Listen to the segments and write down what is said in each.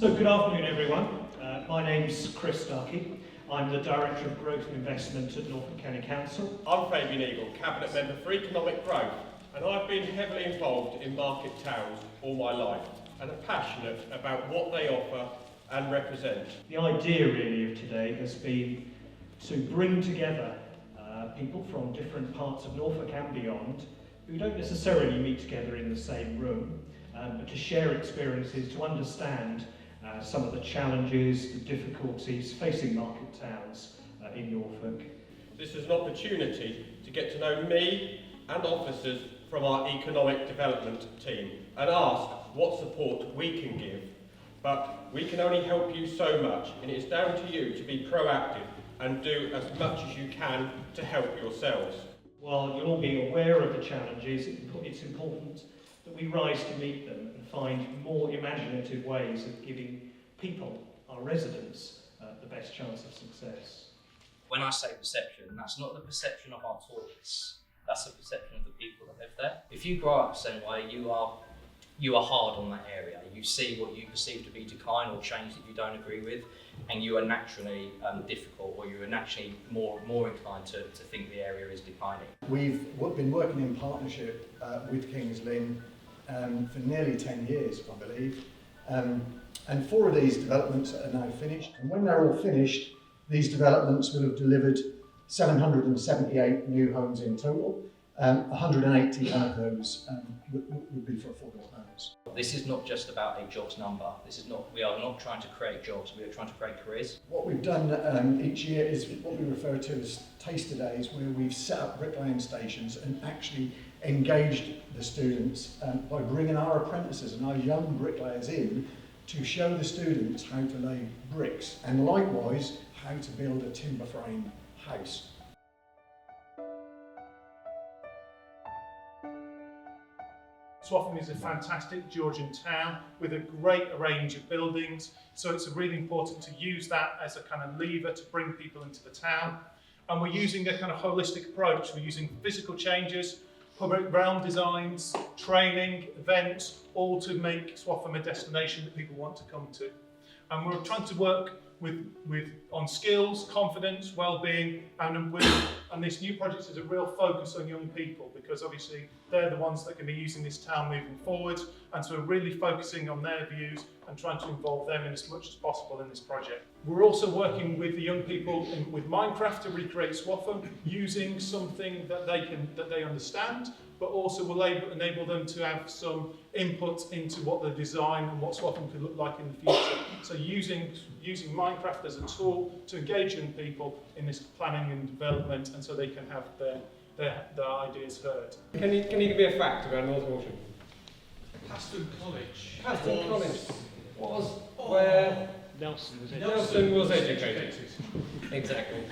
So good afternoon everyone. My name's Chris Starkey. I'm the Director of Growth and Investment at Norfolk County Council. I'm Fabian Eagle, Cabinet Member for Economic Growth, and I've been heavily involved in market towns all my life and am passionate about what they offer and represent. The idea really of today has been to bring together people from different parts of Norfolk and beyond who don't necessarily meet together in the same room, but to share experiences, to understand some of the challenges, the difficulties facing market towns in Norfolk. This is an opportunity to get to know me and officers from our economic development team and ask what support we can give. But we can only help you so much, and it's down to you to be proactive and do as much as you can to help yourselves. While you'll all be aware of the challenges, it's important that we rise to meet them and find more imaginative ways of giving people, our residents, the best chance of success. When I say perception, that's not the perception of our tourists, that's the perception of the people that live there. If you grow up the same way, you are hard on that area. You see what you perceive to be decline or change that you don't agree with, and you are naturally difficult, or you are naturally more inclined to think the area is declining. We've been working in partnership with King's Lynn for nearly 10 years, I believe. And 4 of these developments are now finished. And when they're all finished, these developments will have delivered 778 new homes in total. 181 of those would be for affordable homes. This is not just about a jobs number. We are not trying to create jobs, we are trying to create careers. What we've done each year is what we refer to as taster days, where we've set up bricklaying stations and actually engaged the students by bringing our apprentices and our young bricklayers in to show the students how to lay bricks and likewise how to build a timber frame house. Swaffham is a fantastic Georgian town with a great range of buildings, so it's really important to use that as a kind of lever to bring people into the town. And we're using a kind of holistic approach. We're using physical changes, public realm designs, training, events, all to make Swaffham a destination that people want to come to. And we're trying to work on skills, confidence, well-being, and this new project is a real focus on young people, because obviously they're the ones that can be using this town moving forward, and so we're really focusing on their views and trying to involve them in as much as possible in this project. We're also working with the young people with Minecraft to recreate Swaffham, using something that they understand, but also will enable them to have some input into what the design and what Swaffham could look like in the future. So using Minecraft as a tool to engage young people in this planning and development, and so they can have their ideas heard. Can you give me a fact about North Walsham? Paston College. Paston College was where Nelson was educated. Exactly.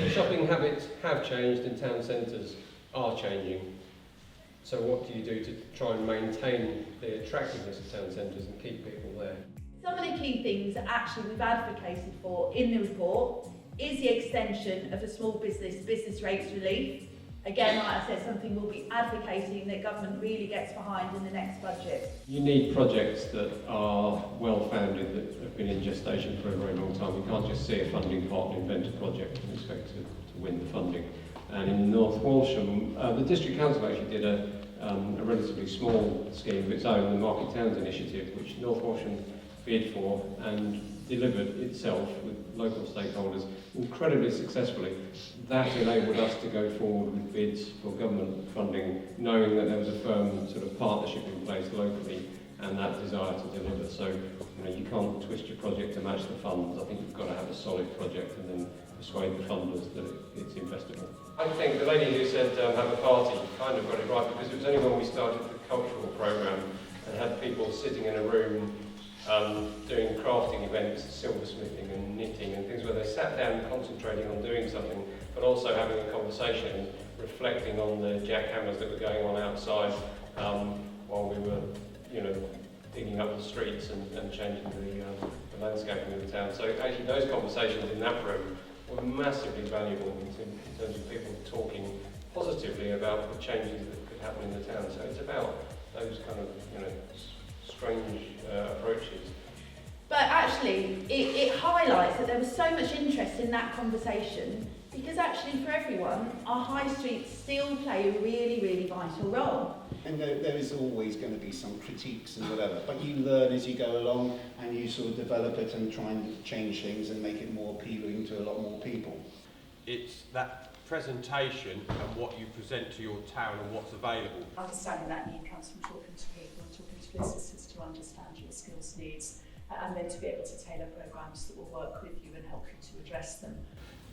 Shopping habits have changed and town centres are changing. So what do you do to try and maintain the attractiveness of town centres and keep people there? Some of the key things that actually we've advocated for in the report is the extension of the small business rates relief. Again, like I said, something we'll be advocating that government really gets behind in the next budget. You need projects that are well founded, that have been in gestation for a very long time. You can't just see a funding pot and invent a project and expect to win the funding. And in North Walsham, the District Council actually did a relatively small scheme of its own, the Market Towns Initiative, which North Walsham bid for and delivered itself with local stakeholders incredibly successfully. That enabled us to go forward with bids for government funding, knowing that there was a firm sort of partnership in place locally and that desire to deliver. So you can't twist your project to match the funds. I think you've got to have a solid project and then persuade the funders that it's investable. I think the lady who said have a party kind of got it right, because it was only when we started the cultural programme and had people sitting in a room doing crafting events, silversmithing and knitting and things, where they sat down concentrating on doing something, but also having a conversation, reflecting on the jackhammers that were going on outside while we were, digging up the streets and changing the landscaping of the town. So actually those conversations in that room were massively valuable in terms of people talking positively about the changes that could happen in the town. So it's about those kind of, strange approaches But actually, it highlights that there was so much interest in that conversation, because actually for everyone, our high streets still play a really, really vital role. And there is always going to be some critiques and whatever, but you learn as you go along and you sort of develop it and try and change things and make it more appealing to a lot more people. It's that presentation and what you present to your town and what's available. Understanding that need comes from talking to people and talking to businesses to understand your skills needs, and then to be able to tailor programmes that will work with you and help you to address them.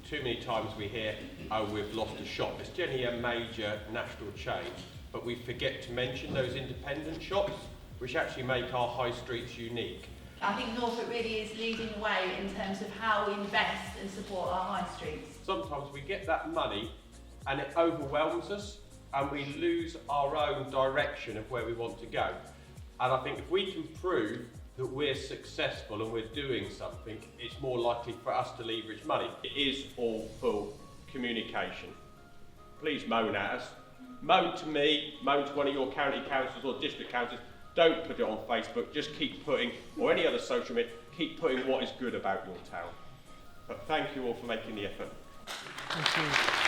Too many times we hear, oh, we've lost a shop. It's generally a major national chain, but we forget to mention those independent shops, which actually make our high streets unique. I think Norfolk really is leading the way in terms of how we invest and support our high streets. Sometimes we get that money and it overwhelms us and we lose our own direction of where we want to go. And I think if we can prove that we're successful and we're doing something, it's more likely for us to leverage money. It is all full communication. Please moan at us. Moan to me, moan to one of your county councils or district councils. Don't put it on Facebook, just keep putting, or any other social media, keep putting what is good about your town. But thank you all for making the effort. Thank you.